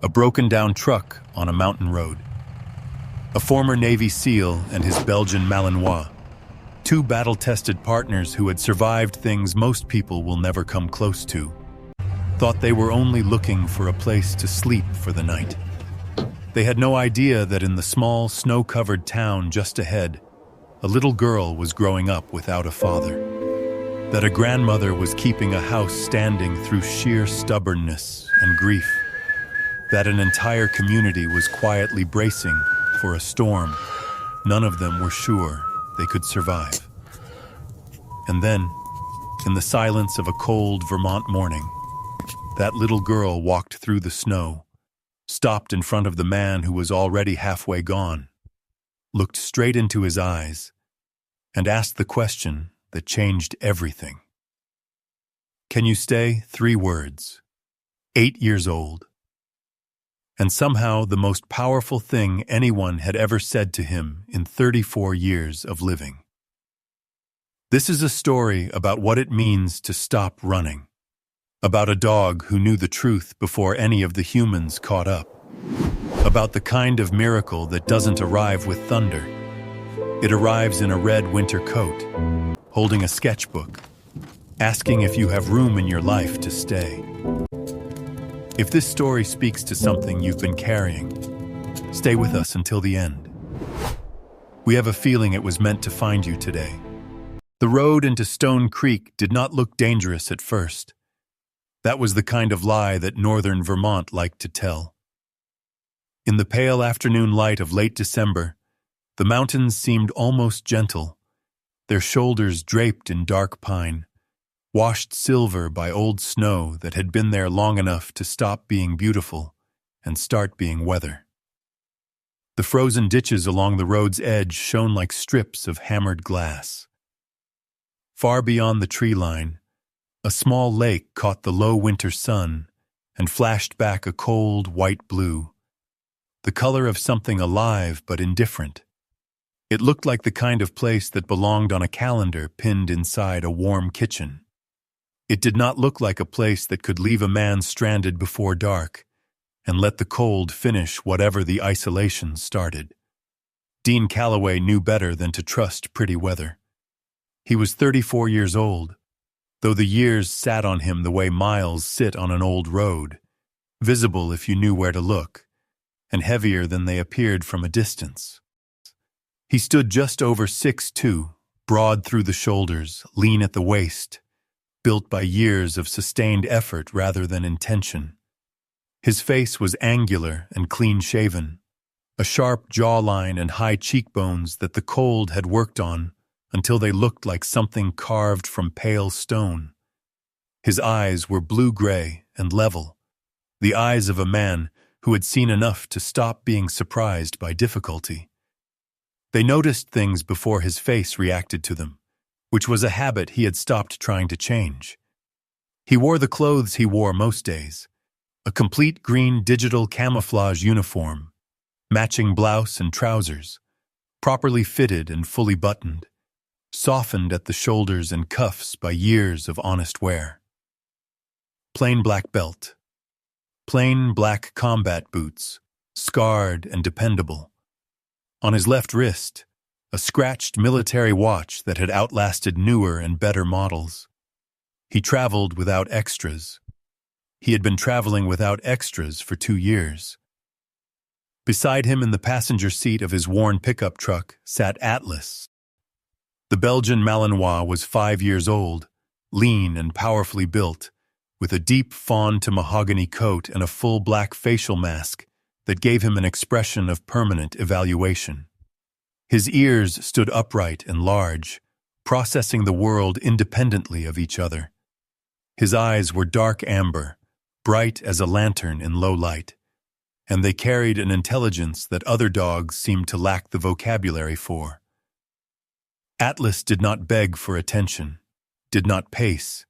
a broken-down truck on a mountain road. A former Navy SEAL and his Belgian Malinois, two battle-tested partners who had survived things most people will never come close to, thought they were only looking for a place to sleep for the night. They had no idea that in the small, snow-covered town just ahead, a little girl was growing up without a father. That a grandmother was keeping a house standing through sheer stubbornness and grief. That an entire community was quietly bracing for a storm none of them were sure they could survive. And then, in the silence of a cold Vermont morning, that little girl walked through the snow, stopped in front of the man who was already halfway gone, looked straight into his eyes, and asked the question that changed everything. "Can you stay?" 3 words. 8 years old. And somehow the most powerful thing anyone had ever said to him in 34 years of living. This is a story about what it means to stop running. About a dog who knew the truth before any of the humans caught up. About the kind of miracle that doesn't arrive with thunder. It arrives in a red winter coat, holding a sketchbook, asking if you have room in your life to stay. If this story speaks to something you've been carrying, stay with us until the end. We have a feeling it was meant to find you today. The road into Stone Creek did not look dangerous at first. That was the kind of lie that northern Vermont liked to tell. In the pale afternoon light of late December, the mountains seemed almost gentle, their shoulders draped in dark pine, washed silver by old snow that had been there long enough to stop being beautiful and start being weather. The frozen ditches along the road's edge shone like strips of hammered glass. Far beyond the tree line, a small lake caught the low winter sun and flashed back a cold white blue, the color of something alive but indifferent. It looked like the kind of place that belonged on a calendar pinned inside a warm kitchen. It did not look like a place that could leave a man stranded before dark and let the cold finish whatever the isolation started. Dean Calloway knew better than to trust pretty weather. He was 34 years old, though the years sat on him the way miles sit on an old road, visible if you knew where to look, and heavier than they appeared from a distance. He stood just over 6'2", broad through the shoulders, lean at the waist, built by years of sustained effort rather than intention. His face was angular and clean-shaven, a sharp jawline and high cheekbones that the cold had worked on until they looked like something carved from pale stone. His eyes were blue-gray and level, the eyes of a man who had seen enough to stop being surprised by difficulty. They noticed things before his face reacted to them, which was a habit he had stopped trying to change. He wore the clothes he wore most days, a complete green digital camouflage uniform, matching blouse and trousers, properly fitted and fully buttoned, softened at the shoulders and cuffs by years of honest wear. Plain black belt, plain black combat boots, scarred and dependable. On his left wrist, a scratched military watch that had outlasted newer and better models. He traveled without extras. He had been traveling without extras for 2 years. Beside him in the passenger seat of his worn pickup truck sat Atlas. The Belgian Malinois was 5 years old, lean and powerfully built, with a deep fawn to mahogany coat and a full black facial mask that gave him an expression of permanent evaluation. His ears stood upright and large, processing the world independently of each other. His eyes were dark amber, bright as a lantern in low light, and they carried an intelligence that other dogs seemed to lack the vocabulary for. Atlas did not beg for attention, did not pace,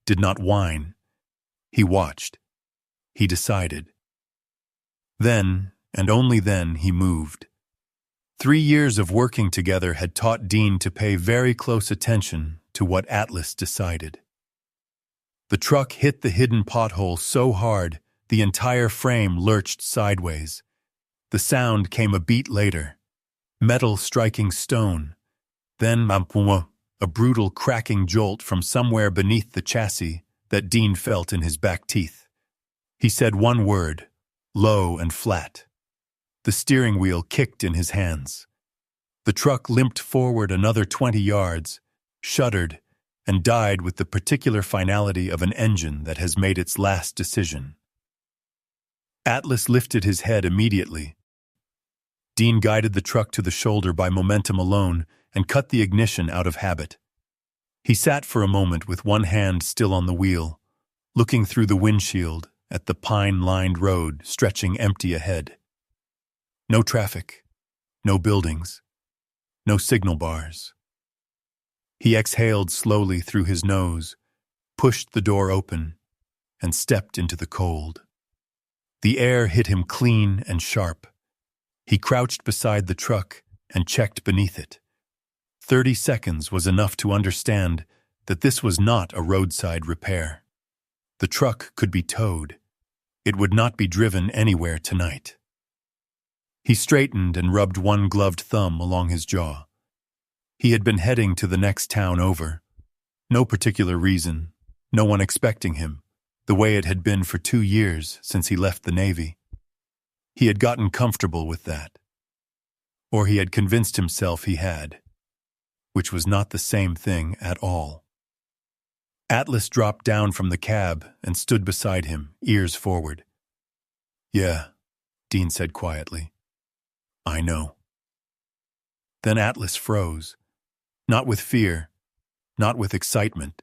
did not whine. He watched. He decided. Then, and only then, he moved. 3 years of working together had taught Dean to pay very close attention to what Atlas decided. The truck hit the hidden pothole so hard The entire frame lurched sideways. The sound came a beat later. Metal striking stone. Then a brutal cracking jolt from somewhere beneath the chassis that Dean felt in his back teeth. He said one word, low and flat. The steering wheel kicked in his hands. The truck limped forward another 20 yards, shuddered, and died with the particular finality of an engine that has made its last decision. Atlas lifted his head immediately. Dean guided the truck to the shoulder by momentum alone and cut the ignition out of habit. He sat for a moment with one hand still on the wheel, looking through the windshield at the pine-lined road stretching empty ahead. No traffic, no buildings, no signal bars. He exhaled slowly through his nose, pushed the door open, and stepped into the cold. The air hit him clean and sharp. He crouched beside the truck and checked beneath it. 30 seconds was enough to understand that this was not a roadside repair. The truck could be towed. It would not be driven anywhere tonight. He straightened and rubbed one gloved thumb along his jaw. He had been heading to the next town over. No particular reason, no one expecting him, the way it had been for 2 years since he left the Navy. He had gotten comfortable with that. Or he had convinced himself he had, which was not the same thing at all. Atlas dropped down from the cab and stood beside him, ears forward. "Yeah," Dean said quietly. "I know." Then Atlas froze, not with fear, not with excitement.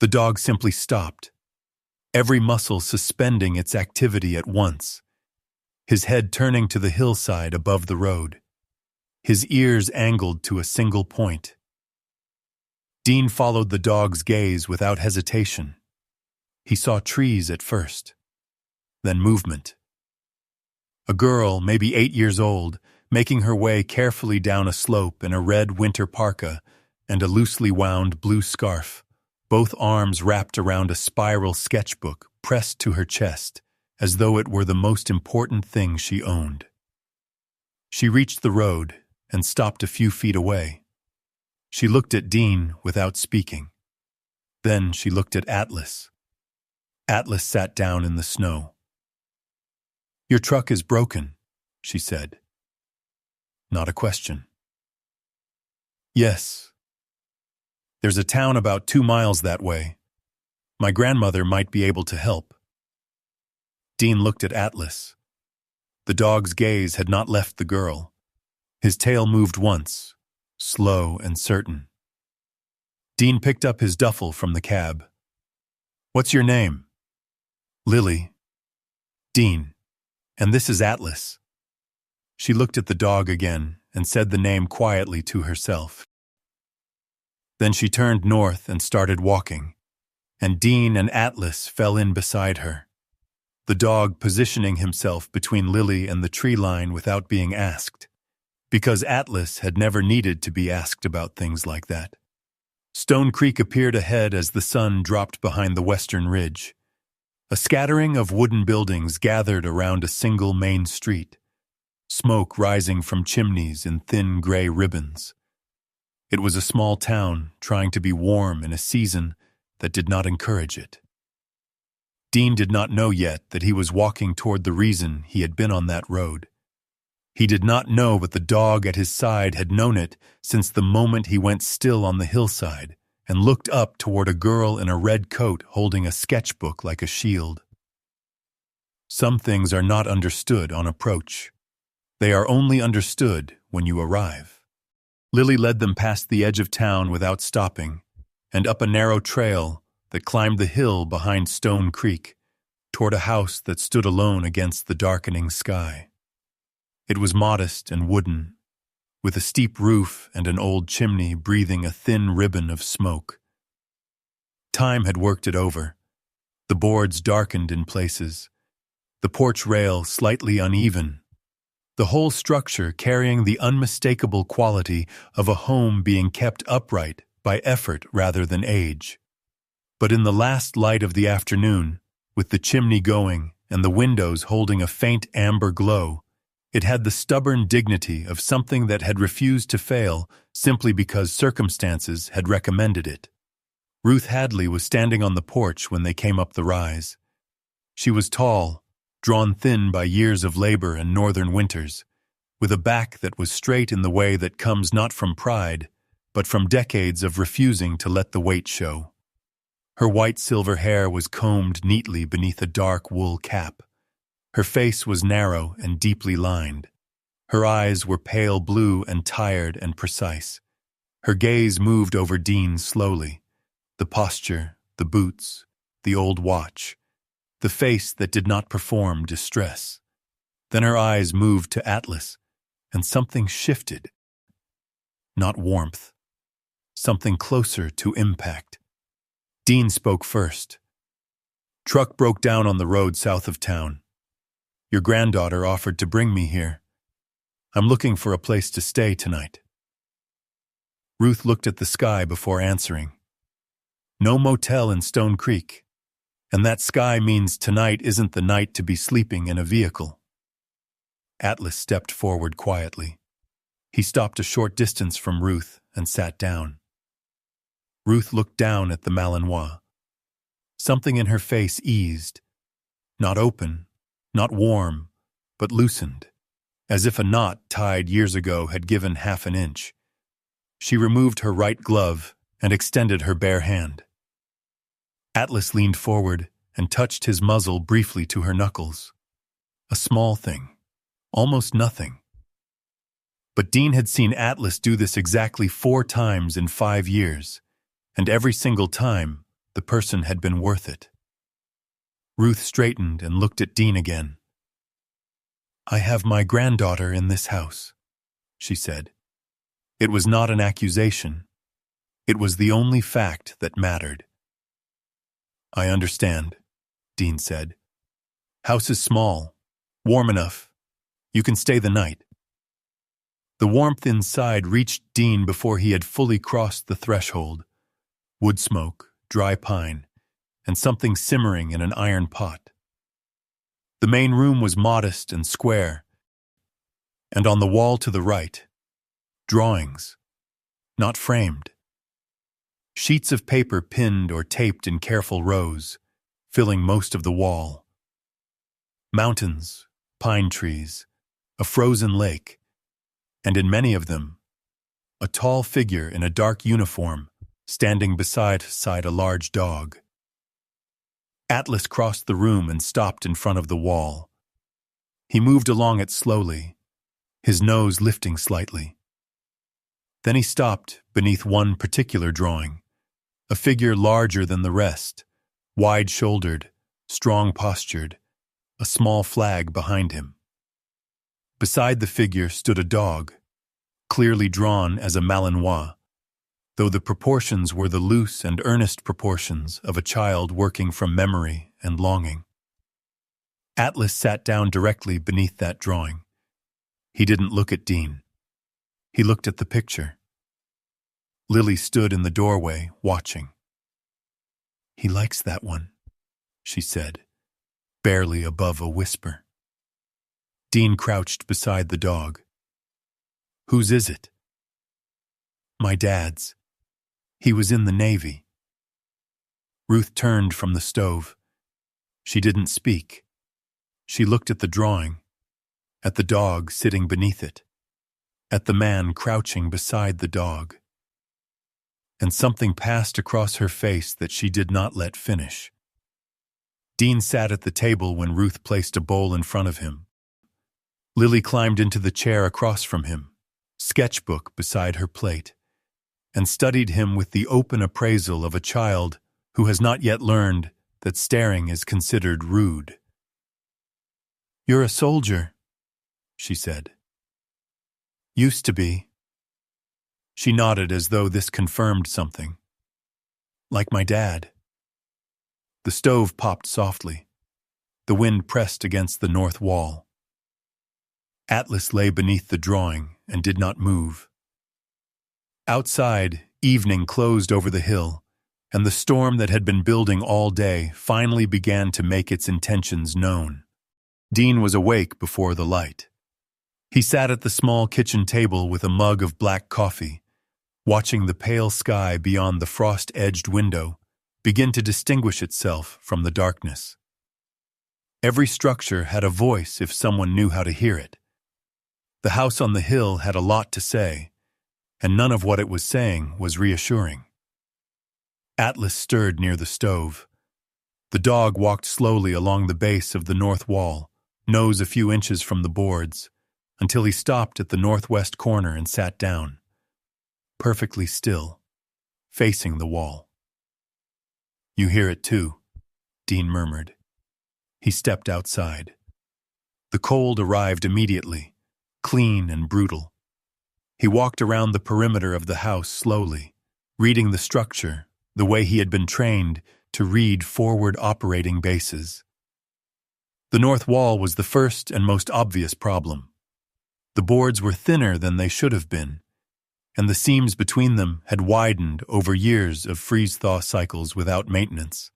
The dog simply stopped, every muscle suspending its activity at once, his head turning to the hillside above the road, his ears angled to a single point. Dean followed the dog's gaze without hesitation. He saw trees at first, then movement. A girl, maybe 8 years old, making her way carefully down a slope in a red winter parka and a loosely wound blue scarf, both arms wrapped around a spiral sketchbook pressed to her chest, as though it were the most important thing she owned. She reached the road and stopped a few feet away. She looked at Dean without speaking. Then she looked at Atlas. Atlas sat down in the snow. "Your truck is broken," she said. Not a question. "Yes. There's a town about 2 miles that way. My grandmother might be able to help." Dean looked at Atlas. The dog's gaze had not left the girl. His tail moved once, slow and certain. Dean picked up his duffel from the cab. "What's your name?" "Lily." "Dean. And this is Atlas." She looked at the dog again and said the name quietly to herself. Then she turned north and started walking, and Dean and Atlas fell in beside her, the dog positioning himself between Lily and the tree line without being asked, because Atlas had never needed to be asked about things like that. Stone Creek appeared ahead as the sun dropped behind the western ridge. A scattering of wooden buildings gathered around a single main street, smoke rising from chimneys in thin gray ribbons. It was a small town trying to be warm in a season that did not encourage it. Dean did not know yet that he was walking toward the reason he had been on that road. He did not know, but the dog at his side had known it since the moment he went still on the hillside and looked up toward a girl in a red coat holding a sketchbook like a shield. Some things are not understood on approach. They are only understood when you arrive. Lily led them past the edge of town without stopping, and up a narrow trail that climbed the hill behind Stone Creek, toward a house that stood alone against the darkening sky. It was modest and wooden, with a steep roof and an old chimney breathing a thin ribbon of smoke. Time had worked it over. The boards darkened in places, the porch rail slightly uneven, the whole structure carrying the unmistakable quality of a home being kept upright by effort rather than age. But in the last light of the afternoon, with the chimney going and the windows holding a faint amber glow. It had the stubborn dignity of something that had refused to fail simply because circumstances had recommended it. Ruth Hadley was standing on the porch when they came up the rise. She was tall, drawn thin by years of labor and northern winters, with a back that was straight in the way that comes not from pride, but from decades of refusing to let the weight show. Her white silver hair was combed neatly beneath a dark wool cap. Her face was narrow and deeply lined. Her eyes were pale blue and tired and precise. Her gaze moved over Dean slowly. The posture, the boots, the old watch, the face that did not perform distress. Then her eyes moved to Atlas, and something shifted. Not warmth. Something closer to impact. Dean spoke first. "Truck broke down on the road south of town. Your granddaughter offered to bring me here. I'm looking for a place to stay tonight." Ruth looked at the sky before answering. "No motel in Stone Creek. And that sky means tonight isn't the night to be sleeping in a vehicle." Atlas stepped forward quietly. He stopped a short distance from Ruth and sat down. Ruth looked down at the Malinois. Something in her face eased. Not open, not warm, but loosened, as if a knot tied years ago had given half an inch. She removed her right glove and extended her bare hand. Atlas leaned forward and touched his muzzle briefly to her knuckles. A small thing, almost nothing. But Dean had seen Atlas do this exactly 4 times in 5 years, and every single time, the person had been worth it. Ruth straightened and looked at Dean again. "I have my granddaughter in this house," she said. It was not an accusation. It was the only fact that mattered. "I understand," Dean said. "House is small, warm enough. You can stay the night." The warmth inside reached Dean before he had fully crossed the threshold. Wood smoke, dry pine, and something simmering in an iron pot. The main room was modest and square, and on the wall to the right, drawings, not framed. Sheets of paper pinned or taped in careful rows, filling most of the wall. Mountains, pine trees, a frozen lake, and in many of them, a tall figure in a dark uniform standing beside a large dog. Atlas crossed the room and stopped in front of the wall. He moved along it slowly, his nose lifting slightly. Then he stopped beneath one particular drawing, a figure larger than the rest, wide-shouldered, strong-postured, a small flag behind him. Beside the figure stood a dog, clearly drawn as a Malinois, though the proportions were the loose and earnest proportions of a child working from memory and longing. Atlas sat down directly beneath that drawing. He didn't look at Dean. He looked at the picture. Lily stood in the doorway, watching. "He likes that one," she said, barely above a whisper. Dean crouched beside the dog. "Whose is it?" "My dad's. He was in the Navy." Ruth turned from the stove. She didn't speak. She looked at the drawing, at the dog sitting beneath it, at the man crouching beside the dog. And something passed across her face that she did not let finish. Dean sat at the table when Ruth placed a bowl in front of him. Lily climbed into the chair across from him, sketchbook beside her plate, and studied him with the open appraisal of a child who has not yet learned that staring is considered rude. "You're a soldier," she said. "Used to be." She nodded as though this confirmed something. "Like my dad." The stove popped softly. The wind pressed against the north wall. Atlas lay beneath the drawing and did not move. Outside, evening closed over the hill, and the storm that had been building all day finally began to make its intentions known. Dean was awake before the light. He sat at the small kitchen table with a mug of black coffee, watching the pale sky beyond the frost-edged window begin to distinguish itself from the darkness. Every structure had a voice if someone knew how to hear it. The house on the hill had a lot to say, and none of what it was saying was reassuring. Atlas stirred near the stove. The dog walked slowly along the base of the north wall, nose a few inches from the boards, until he stopped at the northwest corner and sat down, perfectly still, facing the wall. "You hear it too," Dean murmured. He stepped outside. The cold arrived immediately, clean and brutal. He walked around the perimeter of the house slowly, reading the structure the way he had been trained to read forward operating bases. The north wall was the first and most obvious problem. The boards were thinner than they should have been, and the seams between them had widened over years of freeze-thaw cycles without maintenance.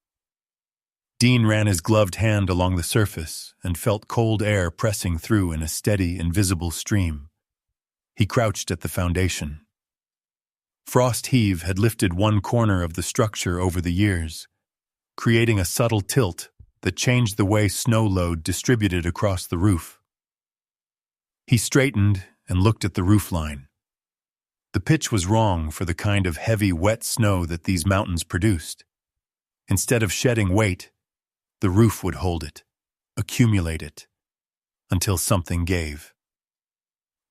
Dean ran his gloved hand along the surface and felt cold air pressing through in a steady, invisible stream. He crouched at the foundation. Frost heave had lifted one corner of the structure over the years, creating a subtle tilt that changed the way snow load distributed across the roof. He straightened and looked at the roofline. The pitch was wrong for the kind of heavy, wet snow that these mountains produced. Instead of shedding weight, the roof would hold it, accumulate it, until something gave.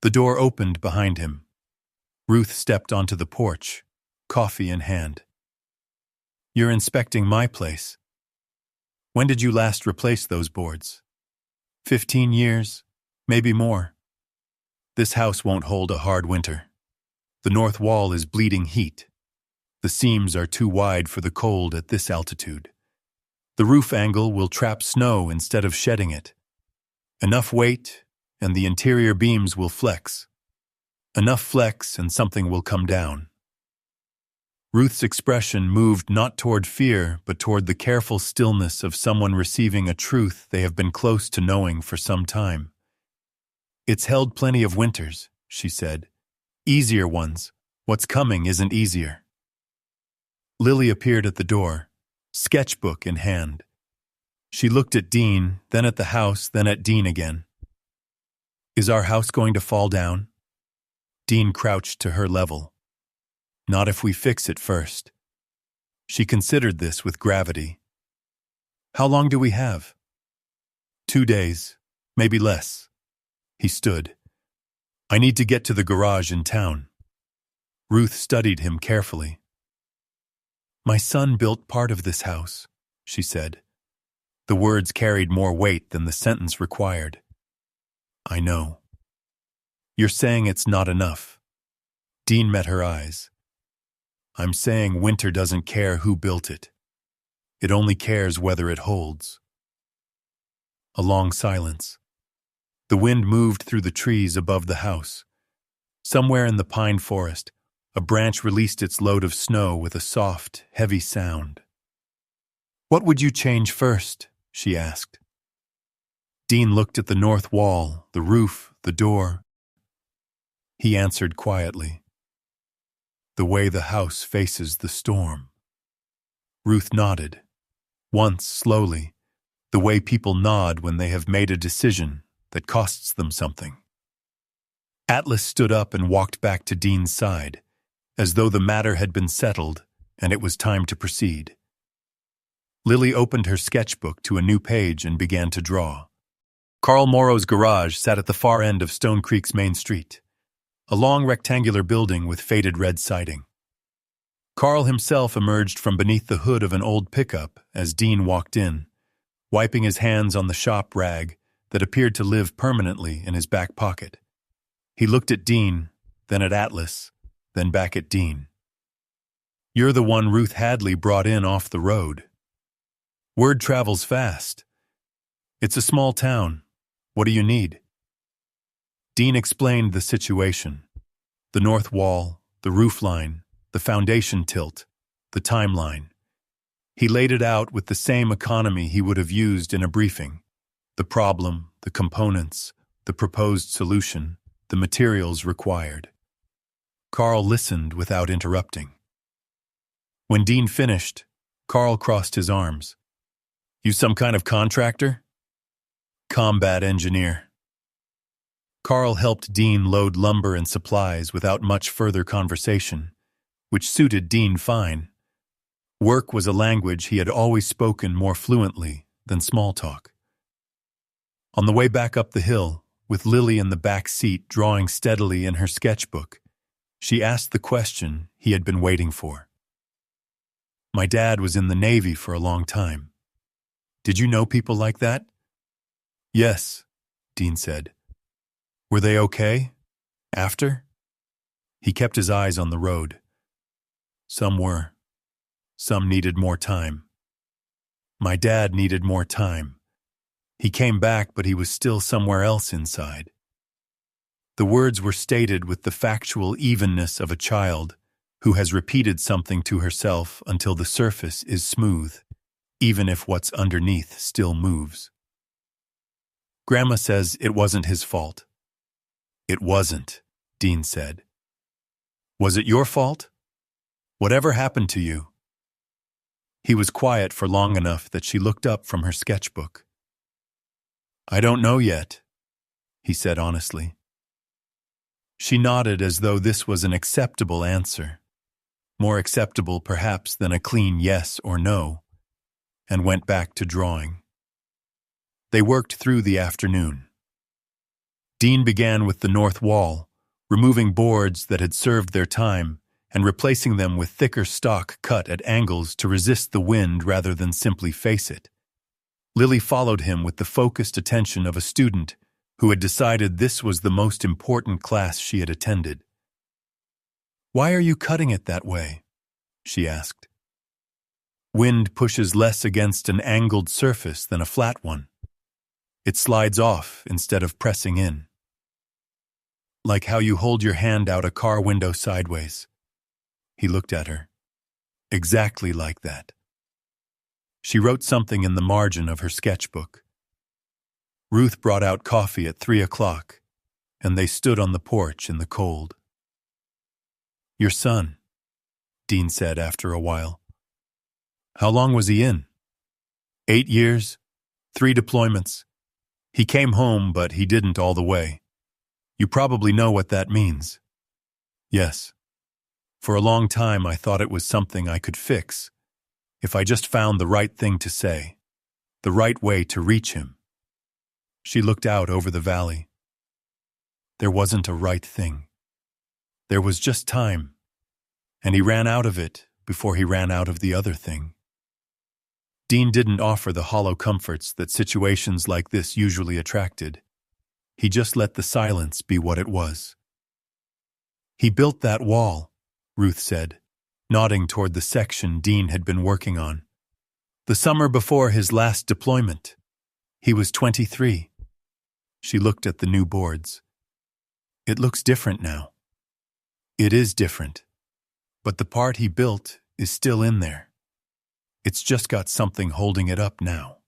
The door opened behind him. Ruth stepped onto the porch, coffee in hand. "You're inspecting my place. When did you last replace those boards? 15 years, maybe more. This house won't hold a hard winter. The north wall is bleeding heat. The seams are too wide for the cold at this altitude. The roof angle will trap snow instead of shedding it. Enough weight, and the interior beams will flex. Enough flex, and something will come down." Ruth's expression moved not toward fear, but toward the careful stillness of someone receiving a truth they have been close to knowing for some time. "It's held plenty of winters," she said. "Easier ones. What's coming isn't easier." Lily appeared at the door, sketchbook in hand. She looked at Dean, then at the house, then at Dean again. "Is our house going to fall down?" Dean crouched to her level. "Not if we fix it first." She considered this with gravity. "How long do we have?" 2 days, maybe less." He stood. "I need to get to the garage in town." Ruth studied him carefully. "My son built part of this house," she said. The words carried more weight than the sentence required. "I know." "You're saying it's not enough." Dean met her eyes. "I'm saying winter doesn't care who built it. It only cares whether it holds." A long silence. The wind moved through the trees above the house. Somewhere in the pine forest, a branch released its load of snow with a soft, heavy sound. "What would you change first?" she asked. Dean looked at the north wall, the roof, the door. He answered quietly, "The way the house faces the storm." Ruth nodded. Once, slowly, the way people nod when they have made a decision that costs them something. Atlas stood up and walked back to Dean's side, as though the matter had been settled and it was time to proceed. Lily opened her sketchbook to a new page and began to draw. Carl Morrow's garage sat at the far end of Stone Creek's main street, a long rectangular building with faded red siding. Carl himself emerged from beneath the hood of an old pickup as Dean walked in, wiping his hands on the shop rag that appeared to live permanently in his back pocket. He looked at Dean, then at Atlas, then back at Dean. "You're the one Ruth Hadley brought in off the road. Word travels fast. It's a small town. What do you need?" Dean explained the situation. The north wall, the roof line, the foundation tilt, the timeline. He laid it out with the same economy he would have used in a briefing. The problem, the components, the proposed solution, the materials required. Carl listened without interrupting. When Dean finished, Carl crossed his arms. "You some kind of contractor?" "Combat engineer." Carl helped Dean load lumber and supplies without much further conversation, which suited Dean fine. Work was a language he had always spoken more fluently than small talk. On the way back up the hill, with Lily in the back seat drawing steadily in her sketchbook, she asked the question he had been waiting for. "My dad was in the Navy for a long time. Did you know people like that?" "Yes," Dean said. "Were they okay? After?" He kept his eyes on the road. "Some were. Some needed more time. My dad needed more time. He came back, but he was still somewhere else inside." The words were stated with the factual evenness of a child who has repeated something to herself until the surface is smooth, even if what's underneath still moves. "Grandma says it wasn't his fault." "It wasn't," Dean said. "Was it your fault? Whatever happened to you?" He was quiet for long enough that she looked up from her sketchbook. "I don't know yet," he said honestly. She nodded as though this was an acceptable answer, more acceptable perhaps than a clean yes or no, and went back to drawing. They worked through the afternoon. Dean began with the north wall, removing boards that had served their time and replacing them with thicker stock cut at angles to resist the wind rather than simply face it. Lily followed him with the focused attention of a student who had decided this was the most important class she had attended. "Why are you cutting it that way?" she asked. "Wind pushes less against an angled surface than a flat one. It slides off instead of pressing in. Like how you hold your hand out a car window sideways." He looked at her. "Exactly like that." She wrote something in the margin of her sketchbook. Ruth brought out coffee at 3:00, and they stood on the porch in the cold. "Your son," Dean said after a while. "How long was he in?" 8 years, 3 deployments. He came home, but he didn't all the way. You probably know what that means." "Yes. For a long time I thought it was something I could fix, if I just found the right thing to say, the right way to reach him." She looked out over the valley. There wasn't a right thing. There was just time, and he ran out of it before he ran out of the other thing. Dean didn't offer the hollow comforts that situations like this usually attracted. He just let the silence be what it was. "He built that wall," Ruth said, nodding toward the section Dean had been working on. "The summer before his last deployment. He was 23. She looked at the new boards. "It looks different now." "It is different. But the part he built is still in there. It's just got something holding it up now."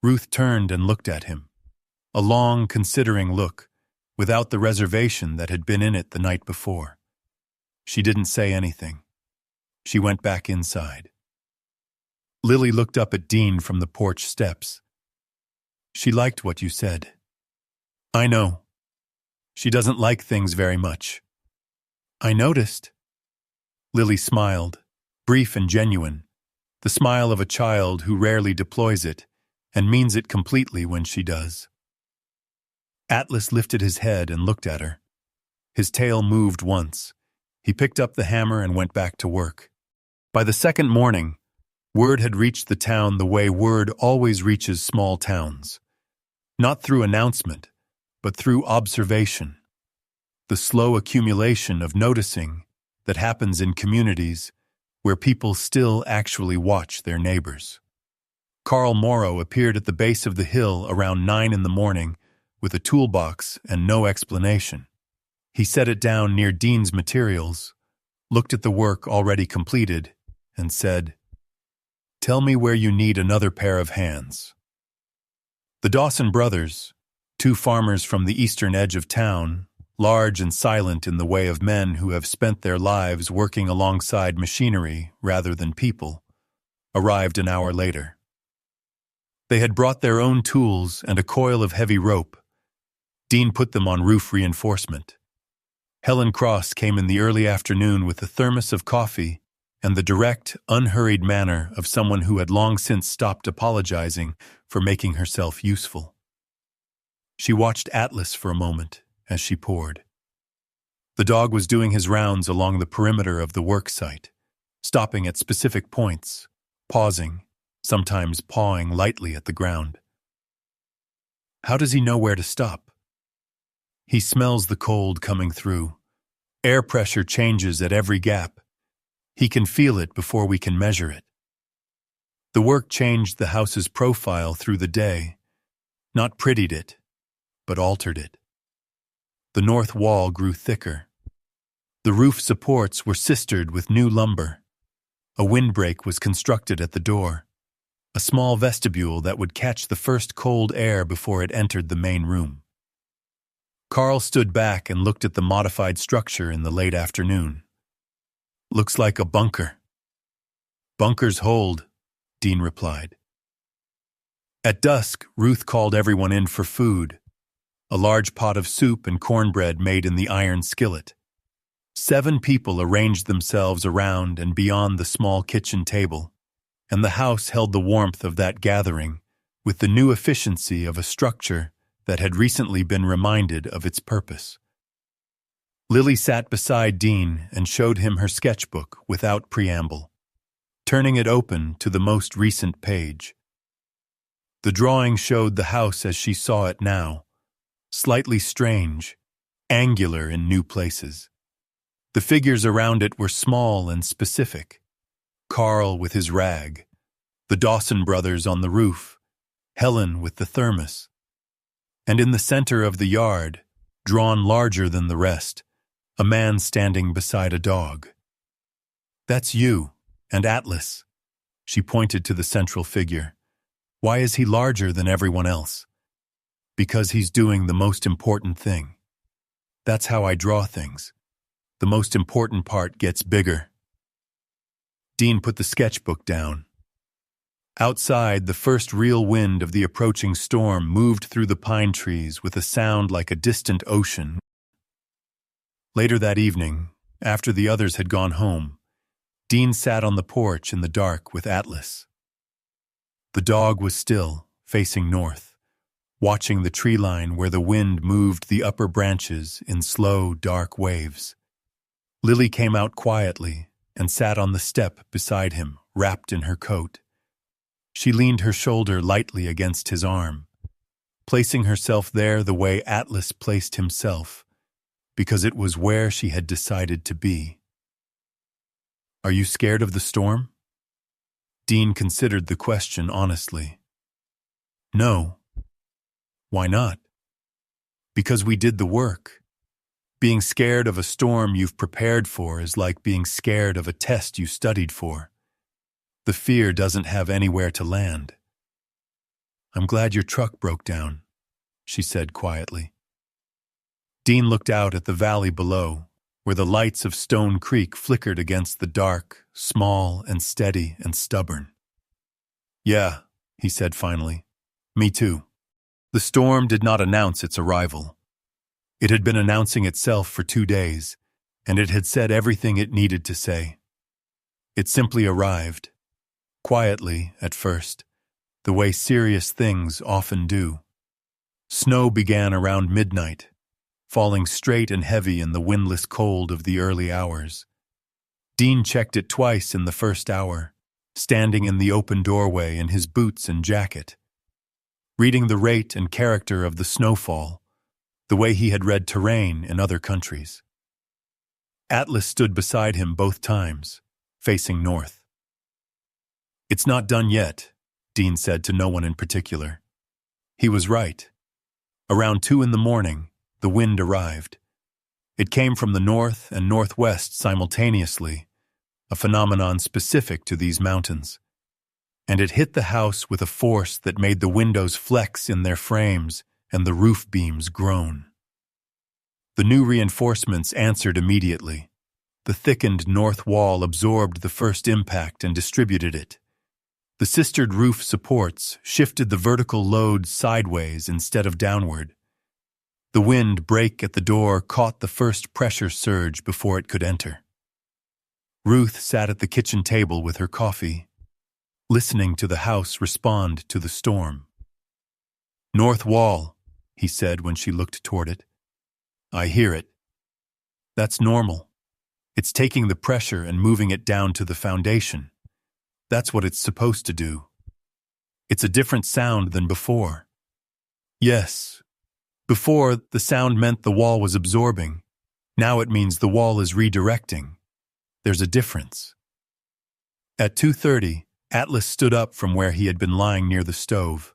Ruth turned and looked at him. A long, considering look, without the reservation that had been in it the night before. She didn't say anything. She went back inside. Lily looked up at Dean from the porch steps. "She liked what you said." "I know. She doesn't like things very much." "I noticed." Lily smiled, brief and genuine, the smile of a child who rarely deploys it and means it completely when she does. Atlas lifted his head and looked at her. His tail moved once. He picked up the hammer and went back to work. By the second morning, word had reached the town the way word always reaches small towns. Not through announcement, but through observation. The slow accumulation of noticing that happens in communities where people still actually watch their neighbors. Carl Morrow appeared at the base of the hill around 9 in the morning with a toolbox and no explanation. He set it down near Dean's materials, looked at the work already completed, and said, Tell me where you need another pair of hands. The Dawson brothers, two farmers from the eastern edge of town, large and silent in the way of men who have spent their lives working alongside machinery rather than people, arrived an hour later. They had brought their own tools and a coil of heavy rope. Dean put them on roof reinforcement. Helen Cross came in the early afternoon with a thermos of coffee and the direct, unhurried manner of someone who had long since stopped apologizing for making herself useful. She watched Atlas for a moment as she poured. The dog was doing his rounds along the perimeter of the work site, stopping at specific points, pausing, sometimes pawing lightly at the ground. How does he know where to stop? He smells the cold coming through. Air pressure changes at every gap. He can feel it before we can measure it. The work changed the house's profile through the day, not prettied it, but altered it. The north wall grew thicker. The roof supports were sistered with new lumber. A windbreak was constructed at the door, a small vestibule that would catch the first cold air before it entered the main room. Carl stood back and looked at the modified structure in the late afternoon. Looks like a bunker. Bunkers hold, Dean replied. At dusk, Ruth called everyone in for food, a large pot of soup and cornbread made in the iron skillet. 7 people arranged themselves around and beyond the small kitchen table, and the house held the warmth of that gathering with the new efficiency of a structure that had recently been reminded of its purpose. Lily sat beside Dean and showed him her sketchbook without preamble, turning it open to the most recent page. The drawing showed the house as she saw it now, slightly strange, angular in new places. The figures around it were small and specific. Carl with his rag, the Dawson brothers on the roof, Helen with the thermos. And in the center of the yard, drawn larger than the rest, a man standing beside a dog. That's you, and Atlas. She pointed to the central figure. Why is he larger than everyone else? Because he's doing the most important thing. That's how I draw things. The most important part gets bigger. Dean put the sketchbook down. Outside, the first real wind of the approaching storm moved through the pine trees with a sound like a distant ocean. Later that evening, after the others had gone home, Dean sat on the porch in the dark with Atlas. The dog was still, facing north, watching the tree line where the wind moved the upper branches in slow, dark waves. Lily came out quietly and sat on the step beside him, wrapped in her coat. She leaned her shoulder lightly against his arm, placing herself there the way Atlas placed himself, because it was where she had decided to be. Are you scared of the storm? Dean considered the question honestly. No. Why not? Because we did the work. Being scared of a storm you've prepared for is like being scared of a test you studied for. The fear doesn't have anywhere to land. I'm glad your truck broke down, she said quietly. Dean looked out at the valley below, where the lights of Stone Creek flickered against the dark, small and steady and stubborn. Yeah, he said finally. Me too. The storm did not announce its arrival. It had been announcing itself for 2 days, and it had said everything it needed to say. It simply arrived, quietly at first, the way serious things often do. Snow began around midnight, falling straight and heavy in the windless cold of the early hours. Dean checked it twice in the first hour, standing in the open doorway in his boots and jacket, reading the rate and character of the snowfall, the way he had read terrain in other countries. Atlas stood beside him both times, facing north. It's not done yet, Dean said to no one in particular. He was right. Around 2 a.m, the wind arrived. It came from the north and northwest simultaneously, a phenomenon specific to these mountains. and it hit the house with a force that made the windows flex in their frames and the roof beams groan. The new reinforcements answered immediately. The thickened north wall absorbed the first impact and distributed it. The sistered roof supports shifted the vertical load sideways instead of downward. The wind break at the door caught the first pressure surge before it could enter. Ruth sat at the kitchen table with her coffee, listening to the house respond to the storm. "North wall," he said when she looked toward it. "I hear it. That's normal. It's taking the pressure and moving it down to the foundation. That's what it's supposed to do. It's a different sound than before." "Yes. Before, the sound meant the wall was absorbing. Now it means the wall is redirecting. There's a difference." At 2:30, Atlas stood up from where he had been lying near the stove.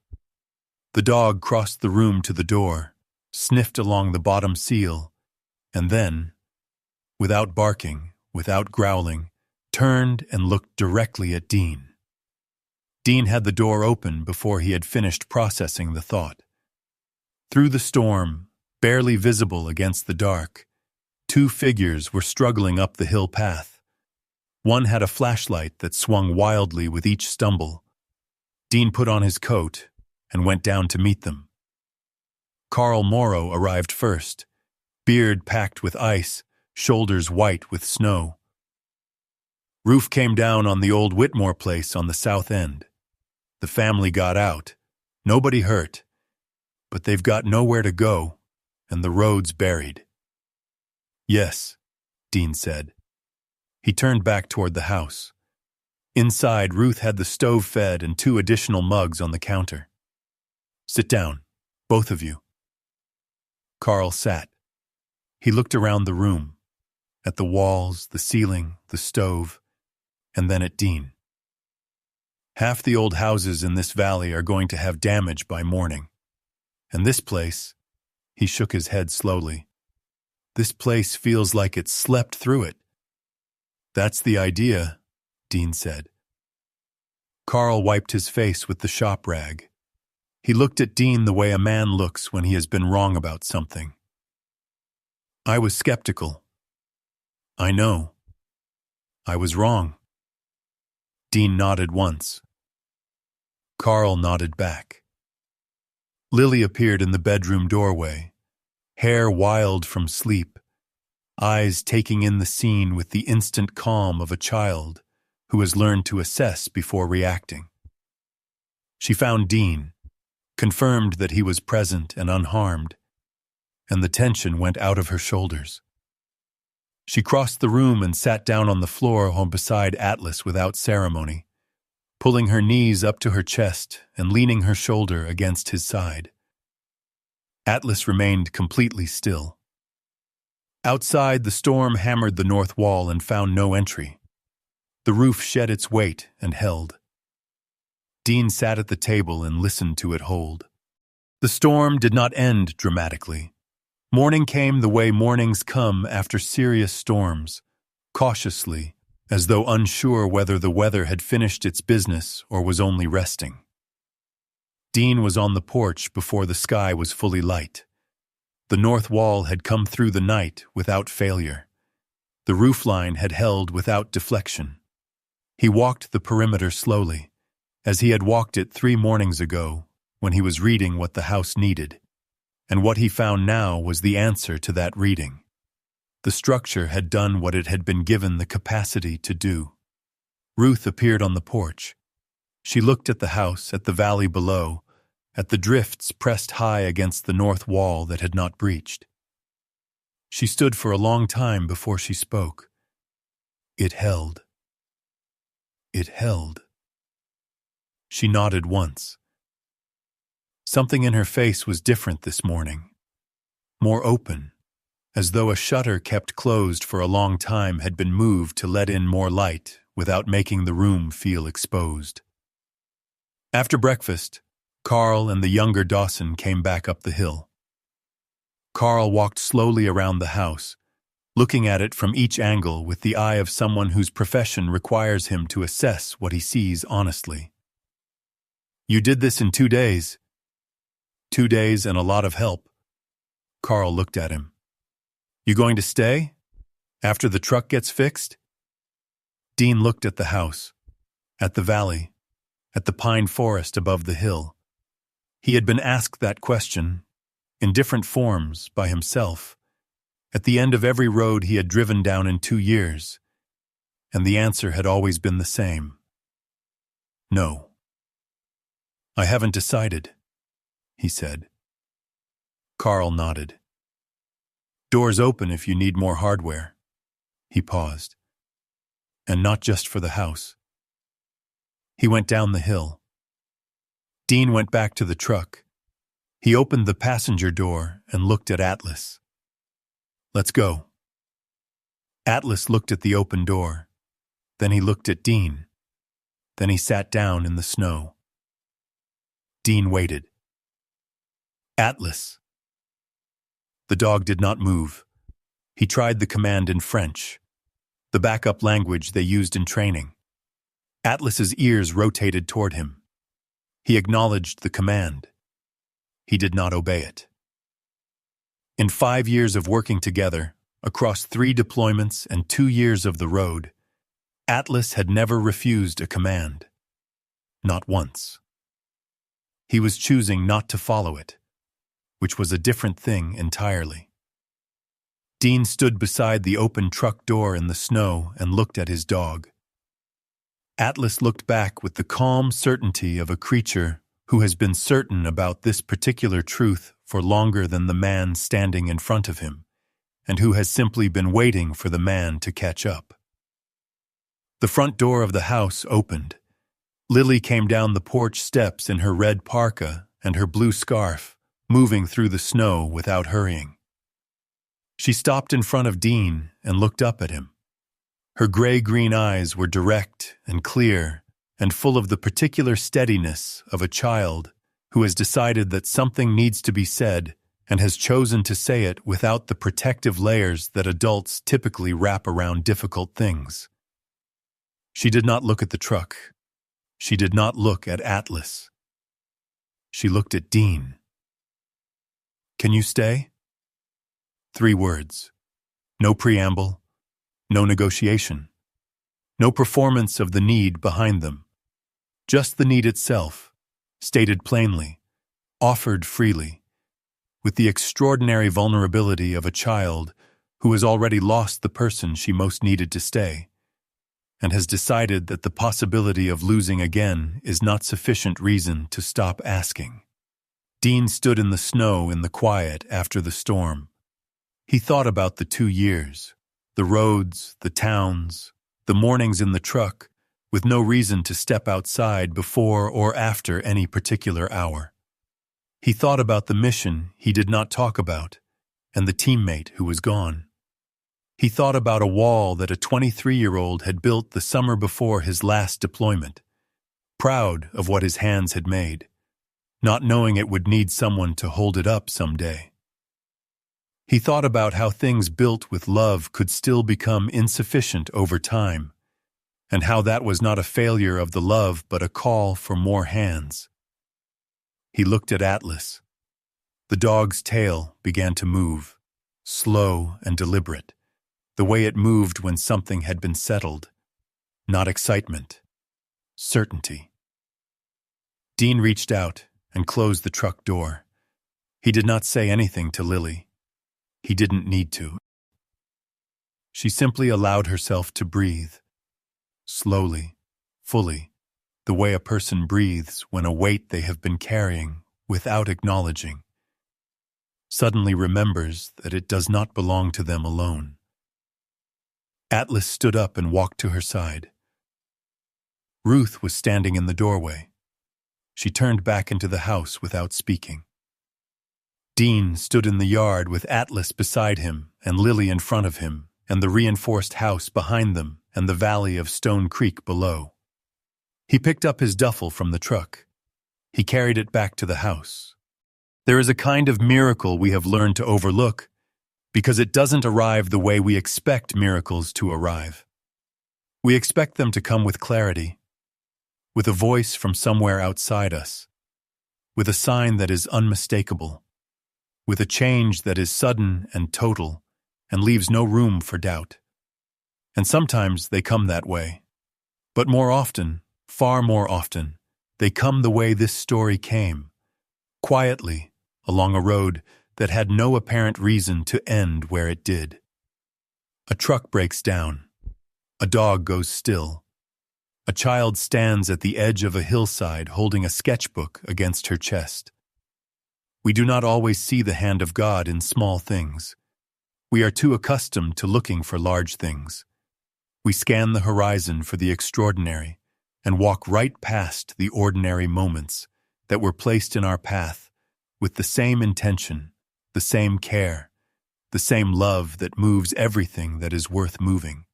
The dog crossed the room to the door, sniffed along the bottom seal, and then, without barking, without growling, turned and looked directly at Dean. Dean had the door open before he had finished processing the thought. Through the storm, barely visible against the dark, two figures were struggling up the hill path. One had a flashlight that swung wildly with each stumble. Dean put on his coat and went down to meet them. Carl Morrow arrived first, beard packed with ice, shoulders white with snow. Roof came down on the old Whitmore place on the south end. The family got out. Nobody hurt. But they've got nowhere to go, and the road's buried. "Yes," Dean said. He turned back toward the house. Inside, Ruth had the stove fed and 2 additional mugs on the counter. "Sit down, both of you." Carl sat. He looked around the room, at the walls, the ceiling, the stove, and then at Dean. "Half the old houses in this valley are going to have damage by morning. And this place," he shook his head slowly, "this place feels like it slept through it." "That's the idea," Dean said. Carl wiped his face with the shop rag. He looked at Dean the way a man looks when he has been wrong about something. "I was skeptical. I know. I was wrong." Dean nodded once. Carl nodded back. Lily appeared in the bedroom doorway, hair wild from sleep, eyes taking in the scene with the instant calm of a child who has learned to assess before reacting. She found Dean, confirmed that he was present and unharmed, and the tension went out of her shoulders. She crossed the room and sat down on the floor beside Atlas without ceremony, pulling her knees up to her chest and leaning her shoulder against his side. Atlas remained completely still. Outside, the storm hammered the north wall and found no entry. The roof shed its weight and held. Dean sat at the table and listened to it hold. The storm did not end dramatically. Morning came the way mornings come after serious storms, cautiously, as though unsure whether the weather had finished its business or was only resting. Dean was on the porch before the sky was fully light. The north wall had come through the night without failure. The roofline had held without deflection. He walked the perimeter slowly, as he had walked it 3 mornings ago when he was reading what the house needed, and what he found now was the answer to that reading. The structure had done what it had been given the capacity to do. Ruth appeared on the porch. She looked at the house, at the valley below, at the drifts pressed high against the north wall that had not breached. She stood for a long time before she spoke. It held. It held. She nodded once. Something in her face was different this morning, more open, as though a shutter kept closed for a long time had been moved to let in more light without making the room feel exposed. After breakfast, Carl and the younger Dawson came back up the hill. Carl walked slowly around the house, looking at it from each angle with the eye of someone whose profession requires him to assess what he sees honestly. You did this in 2 days. 2 days and a lot of help. Carl looked at him. You going to stay? After the truck gets fixed? Dean looked at the house, at the valley, at the pine forest above the hill. He had been asked that question, in different forms, by himself, at the end of every road he had driven down in 2 years, and the answer had always been the same. No. I haven't decided, he said. Carl nodded. Doors open if you need more hardware. He paused. And not just for the house. He went down the hill. Dean went back to the truck. He opened the passenger door and looked at Atlas. Let's go. Atlas looked at the open door. Then he looked at Dean. Then he sat down in the snow. Dean waited. Atlas. The dog did not move. He tried the command in French, the backup language they used in training. Atlas's ears rotated toward him. He acknowledged the command. He did not obey it. In 5 years of working together, across 3 deployments and 2 years of the road, Atlas had never refused a command. Not once. He was choosing not to follow it, which was a different thing entirely. Dean stood beside the open truck door in the snow and looked at his dog. Atlas looked back with the calm certainty of a creature who has been certain about this particular truth for longer than the man standing in front of him, and who has simply been waiting for the man to catch up. The front door of the house opened. Lily came down the porch steps in her red parka and her blue scarf, moving through the snow without hurrying. She stopped in front of Dean and looked up at him. Her gray-green eyes were direct and clear and full of the particular steadiness of a child who has decided that something needs to be said and has chosen to say it without the protective layers that adults typically wrap around difficult things. She did not look at the truck. She did not look at Atlas. She looked at Dean. Can you stay? 3 words. No preamble. No negotiation. No performance of the need behind them. Just the need itself, stated plainly, offered freely, with the extraordinary vulnerability of a child who has already lost the person she most needed to stay, and has decided that the possibility of losing again is not sufficient reason to stop asking. Dean stood in the snow in the quiet after the storm. He thought about the 2 years, the roads, the towns, the mornings in the truck, with no reason to step outside before or after any particular hour. He thought about the mission he did not talk about, and the teammate who was gone. He thought about a wall that a 23-year-old had built the summer before his last deployment, proud of what his hands had made, not knowing it would need someone to hold it up someday. He thought about how things built with love could still become insufficient over time, and how that was not a failure of the love but a call for more hands. He looked at Atlas. The dog's tail began to move, slow and deliberate, the way it moved when something had been settled. Not excitement, certainty. Dean reached out and closed the truck door. He did not say anything to Lily. He didn't need to. She simply allowed herself to breathe, slowly, fully, the way a person breathes when a weight they have been carrying without acknowledging suddenly remembers that it does not belong to them alone. Atlas stood up and walked to her side. Ruth was standing in the doorway. She turned back into the house without speaking. Dean stood in the yard with Atlas beside him and Lily in front of him and the reinforced house behind them and the valley of Stone Creek below. He picked up his duffel from the truck. He carried it back to the house. There is a kind of miracle we have learned to overlook because it doesn't arrive the way we expect miracles to arrive. We expect them to come with clarity. with a voice from somewhere outside us, with a sign that is unmistakable, with a change that is sudden and total and leaves no room for doubt. And sometimes they come that way. But more often, far more often, they come the way this story came, quietly, along a road that had no apparent reason to end where it did. A truck breaks down. A dog goes still. A child stands at the edge of a hillside holding a sketchbook against her chest. We do not always see the hand of God in small things. We are too accustomed to looking for large things. We scan the horizon for the extraordinary and walk right past the ordinary moments that were placed in our path with the same intention, the same care, the same love that moves everything that is worth moving.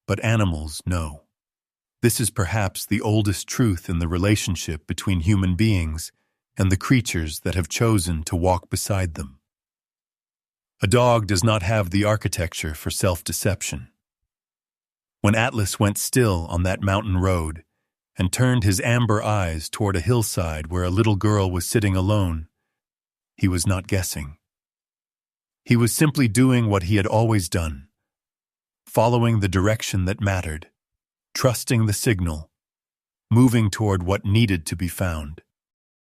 But animals know. This is perhaps the oldest truth in the relationship between human beings and the creatures that have chosen to walk beside them. A dog does not have the architecture for self-deception. When Atlas went still on that mountain road and turned his amber eyes toward a hillside where a little girl was sitting alone, he was not guessing. He was simply doing what he had always done, following the direction that mattered, trusting the signal, moving toward what needed to be found.